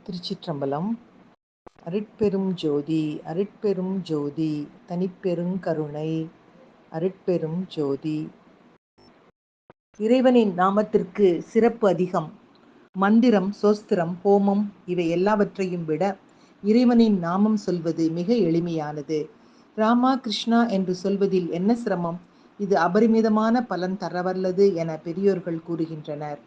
திருச்சிற்றம்பலம். அருட்பெரும் ஜோதி அருட்பெரும் ஜோதி தனிப்பெருங் கருணை அருட்பெரும் ஜோதி. இறைவனின் நாமத்திற்கு சிறப்பு அதிகம். மந்திரம், சோஸ்திரம், ஹோமம் இவை எல்லாவற்றையும் விட இறைவனின் நாமம் சொல்வது மிக எளிமையானது. ராமா கிருஷ்ணா என்று சொல்வதில் என்ன சிரமம்? இது அபரிமிதமான பலன் தரவல்லது என பெரியோர்கள் கூறுகின்றனர்.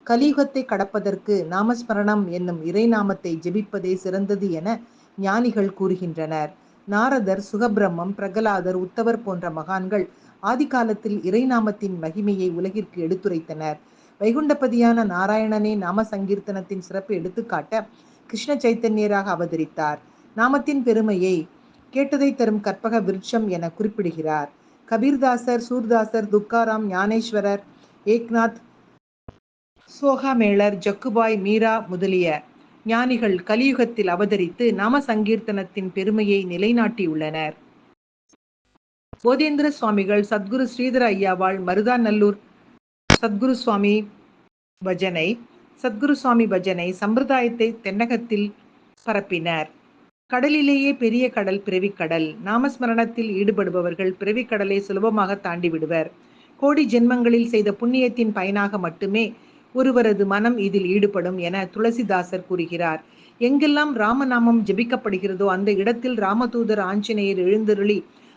கலியுகத்தை கடப்பதற்கு நாமஸ்மரணம் என்னும் இறைநாமத்தை ஜெபிப்பதே சிறந்தது என ஞானிகள் கூறுகின்றனர். நாரதர், சுகபிரம்மம், பிரகலாதர், உத்தவர் போன்ற மகான்கள் ஆதிகாலத்தில் இறைநாமத்தின் மகிமையை உலகிற்கு எடுத்துரைத்தனர். வைகுண்டபதியான நாராயணனே நாம சங்கீர்த்தனத்தின் சிறப்பு எடுத்துக்காட்ட கிருஷ்ண சைத்தன்யராக அவதரித்தார். நாமத்தின் பெருமையை கேட்டதை தரும் கற்பக விருட்சம் என குறிப்பிடுகிறார். கபீர்தாசர், சூர்தாசர், துக்காராம், ஞானேஸ்வரர், ஏக்நாத், சோகாமேளர், ஜக்குபாய், மீரா முதலிய ஞானிகள் கலியுகத்தில் அவதரித்து நாம சங்கீர்த்தனத்தின் பெருமையை நிலைநாட்டியுள்ளனர். போதேந்திர சுவாமிகள் சத்குரு ஸ்ரீதர ஐயாவாள் மருதாநல்லூர் சத்குரு சுவாமி பஜனை சம்பிரதாயத்தை தென்னகத்தில் பரப்பினர். கடலிலேயே பெரிய கடல் பிறவிக்கடல். நாமஸ்மரணத்தில் ஈடுபடுபவர்கள் பிறவிக்கடலை சுலபமாக தாண்டிவிடுவர். கோடி ஜென்மங்களில் செய்த புண்ணியத்தின் பயனாக மட்டுமே ஒருவரது மனம் இதில் ஈடுபடும் என துளசிதாசர் கூறுகிறார். எங்கெல்லாம் ராமநாமம் ஜெபிக்கப்படுகிறதோ அந்த இடத்தில் ராமதூதர் ஆஞ்சநேயர் எழுந்தருளி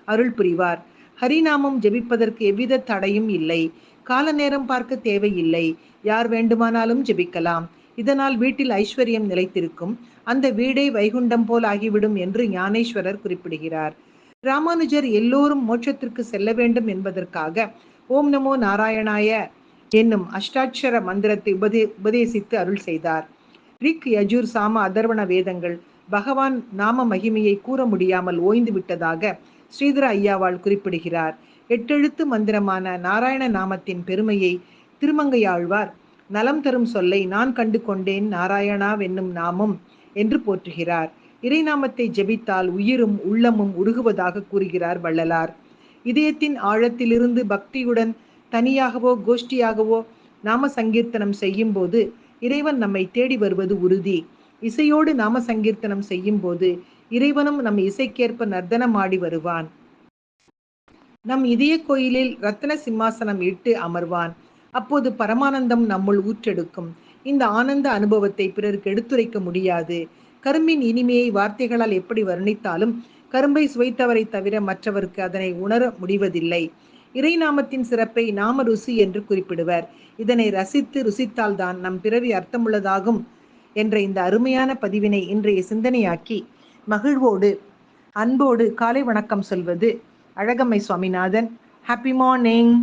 அருள் புரிவார். ஹரிநாமம் ஜெபிப்பதற்கு எவ்வித தடையும் இல்லை. கால நேரம் பார்க்க தேவையில்லை. யார் வேண்டுமானாலும் ஜெபிக்கலாம். இதனால் வீட்டில் ஐஸ்வர்யம் நிலைத்திருக்கும். அந்த வீடே வைகுண்டம் போல் ஆகிவிடும் என்று ஞானேஸ்வரர் குறிப்பிடுகிறார். ராமானுஜர் எல்லோரும் மோட்சத்திற்கு செல்ல வேண்டும் என்பதற்காக ஓம் நமோ நாராயணாய என்னும் அஷ்டாட்சர மந்திரத்தை உபதேசித்து அருள் செய்தார். ரிக், யஜுர், சாம, அதர்வண வேதங்கள் பகவான் நாம மகிமையை கூற முடியாமல் ஓய்ந்து விட்டதாக ஸ்ரீதர ஐயாவாள் குறிப்பிடுகிறார். 8 எழுத்து மந்திரமான நாராயண நாமத்தின் பெருமையை திருமங்கையாழ்வார் நலம் தரும் சொல்லை நான் கண்டு கொண்டேன் நாராயணாவென்னும் நாமம் என்று போற்றுகிறார். இறைநாமத்தை ஜெபித்தால் உயிரும் உள்ளமும் உருகுவதாக கூறுகிறார் வள்ளலார். இதயத்தின் ஆழத்திலிருந்து பக்தியுடன் தனியாகவோ கோஷ்டியாகவோ நாம சங்கீர்த்தனம் செய்யும் போது இறைவன் நம்மை தேடி வருவது உறுதி. இசையோடு நாம சங்கீர்த்தனம் செய்யும் போது இறைவனும் நம் இசைக்கேற்ப நர்த்தனமாடி வருவான். நம் இதய கோயிலில் ரத்ன சிம்மாசனம் இட்டு அமர்வான். அப்போது பரமானந்தம் நம்முள் ஊற்றெடுக்கும். இந்த ஆனந்த அனுபவத்தை பிறருக்கு எடுத்துரைக்க முடியாது. கரும்பின் இனிமையை வார்த்தைகளால் எப்படி வர்ணித்தாலும் கரும்பை சுவைத்தவரை தவிர மற்றவருக்கு அதனை உணர முடிவதில்லை. இறைநாமத்தின் சிறப்பை நாம ருசி என்று குறிப்பிடுவர். இதனை ரசித்து ருசித்தால்தான் நம் பிறவி அர்த்தமுள்ளதாகும் என்ற இந்த அருமையான பதிவினை இன்றைய சிந்தனையாக்கி மகிழ்வோடு அன்போடு காலை வணக்கம் சொல்வது அழகம்மை சுவாமிநாதன். Happy morning.